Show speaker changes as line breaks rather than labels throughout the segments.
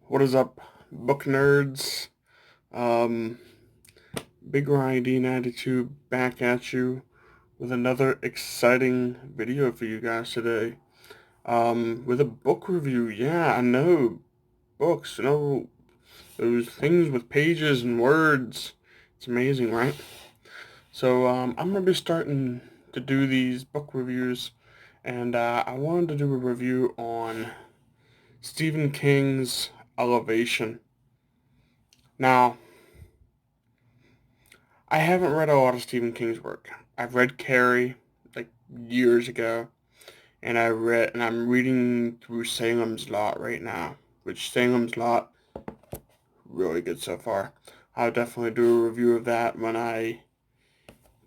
What is up, book nerds? Um, Big Riding Attitude back at you with another exciting video for you guys today. With a book review. Yeah, I know books. Those things with pages and words. It's amazing, right? So, I'm gonna be starting to do these book reviews, and I wanted to do a review on Stephen King's Elevation. Now, I haven't read a lot of Stephen King's work. I've read Carrie like years ago, and I'm reading through Salem's Lot right now, which Salem's Lot really good so far. I'll definitely do a review of that when I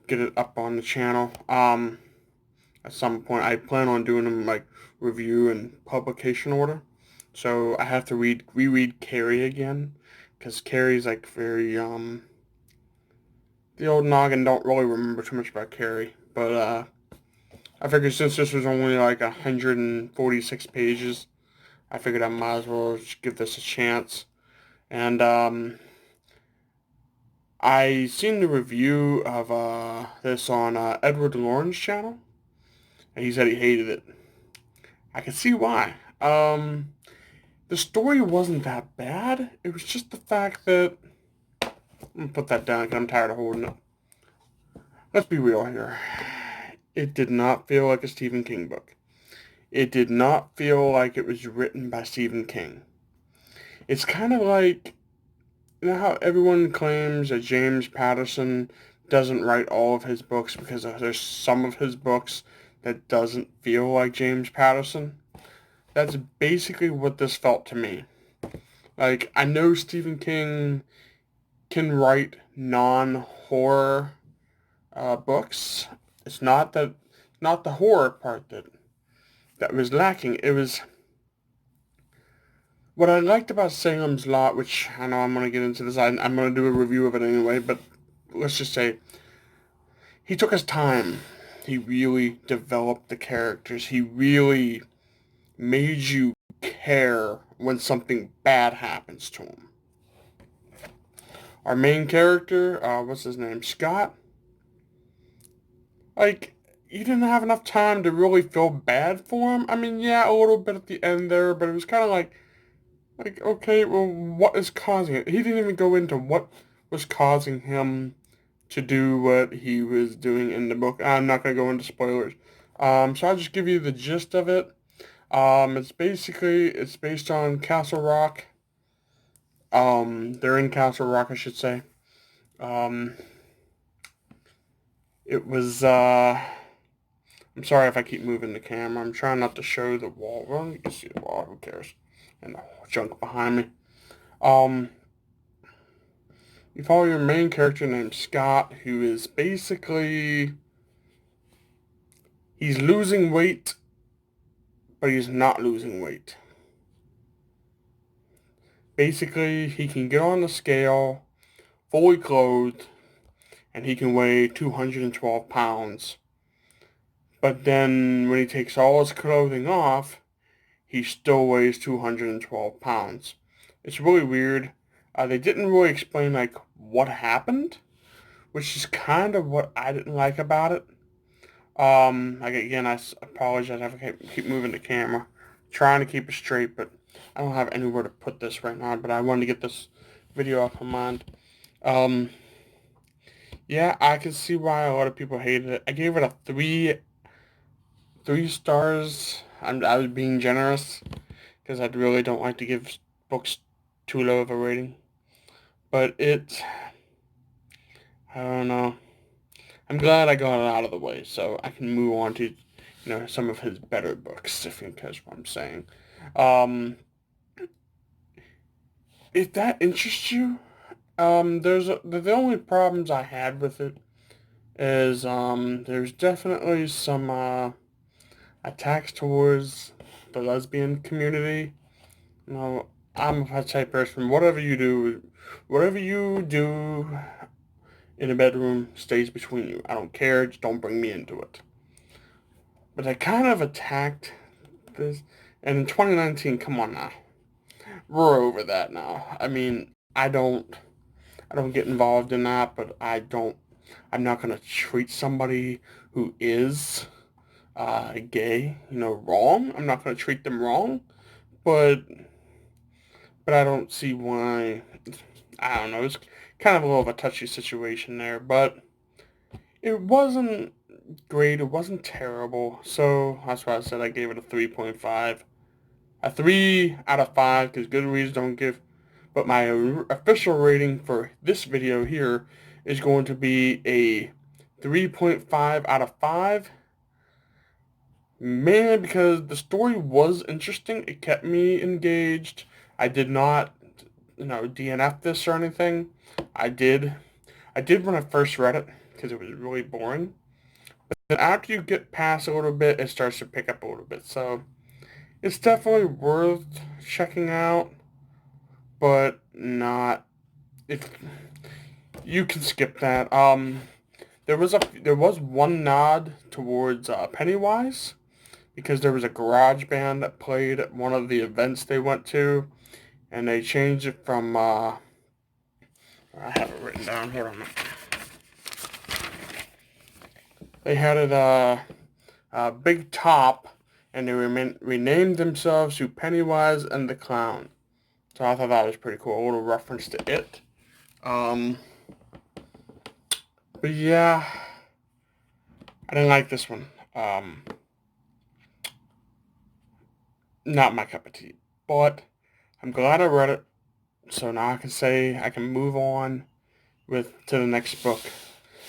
get it up on the channel. At some point I plan on doing them like review and publication order. So I have to reread Carrie again, because Carrie's like very the old noggin don't really remember too much about Carrie, but I figured since this was only like 146 pages, I figured I might as well just give this a chance. And I seen the review of this on Edward Lauren's channel, and he said he hated it. I can see why. The story wasn't that bad. It was just the fact that I'm gonna put that down because I'm tired of holding it. Let's be real here. It did not feel like a Stephen King book. It did not feel like it was written by Stephen King. It's kind of like, you know how everyone claims that James Patterson doesn't write all of his books because there's some of his books that doesn't feel like James Patterson? That's basically what this felt to me. Like, I know Stephen King can write non-horror books. It's not the horror part that was lacking. It was what I liked about Salem's Lot, which I know I'm going to get into this. I'm going to do a review of it anyway, but let's just say he took his time. He really developed the characters. He really made you care when something bad happens to him. Our main character, what's his name? Scott? Like, you didn't have enough time to really feel bad for him. I mean, yeah, a little bit at the end there, but it was kind of like, okay, well, what is causing it? He didn't even go into what was causing him to do what he was doing in the book. I'm not going to go into spoilers. So I'll just give you the gist of it. It's based on Castle Rock. They're in Castle Rock, I should say. Um, it was, I'm sorry if I keep moving the camera. I'm trying not to show the wall. Well, you can see the wall. Who cares? And the junk behind me. Um, you follow your main character named Scott, who is basically, he's losing weight, but he's not losing weight. Basically, he can get on the scale, fully clothed, and he can weigh 212 pounds. But then when he takes all his clothing off, he still weighs 212 pounds. It's really weird. They didn't really explain like what happened, which is kind of what I didn't like about it. Like again, I apologize if I keep moving the camera, trying to keep it straight, but I don't have anywhere to put this right now. But I wanted to get this video off my mind. Um, yeah, I can see why a lot of people hated it. I gave it a three stars. I was being generous because I really don't like to give books too low of a rating. But I don't know. I'm glad I got it out of the way so I can move on to, some of his better books, if you catch what I'm saying. Um, if that interests you, the only problems I had with it is there's definitely some attacks towards the lesbian community. You know, I'm a type person. Whatever you do in a bedroom stays between you. I don't care. Just don't bring me into it. But they kind of attacked this. And in 2019, come on now. we're over that now. I mean, I don't get involved in that, but I'm not gonna treat somebody who is gay, wrong. I'm not gonna treat them wrong, but I don't see why. I don't know. It's kind of a little of a touchy situation there, but it wasn't great. It wasn't terrible. So that's why I said I gave it a 3.5. A 3 out of 5 because Goodreads don't give. But my official rating for this video here is going to be a 3.5 out of 5. Mainly because the story was interesting. It kept me engaged. I did not, DNF this or anything. I did. I did when I first read it because it was really boring. But then after you get past a little bit, it starts to pick up a little bit. So it's definitely worth checking out, but not if you can skip that. There was one nod towards Pennywise because there was a garage band that played at one of the events they went to, and they changed it from I have it written down. Hold on. They had it Big Top, and they renamed themselves to Pennywise and the Clown. So I thought that was pretty cool. A little reference to it. But yeah, I didn't like this one. Not my cup of tea. But I'm glad I read it. So now I can say I can move on to the next book.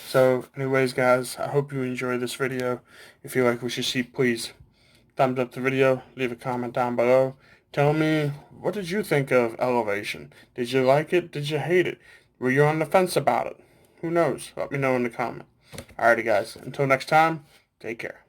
So anyways, guys, I hope you enjoyed this video. If you like what you see, please thumbs up the video, leave a comment down below. Tell me, what did you think of Elevation? Did you like it? Did you hate it? Were you on the fence about it? Who knows? Let me know in the comment. Alrighty, guys. Until next time, take care.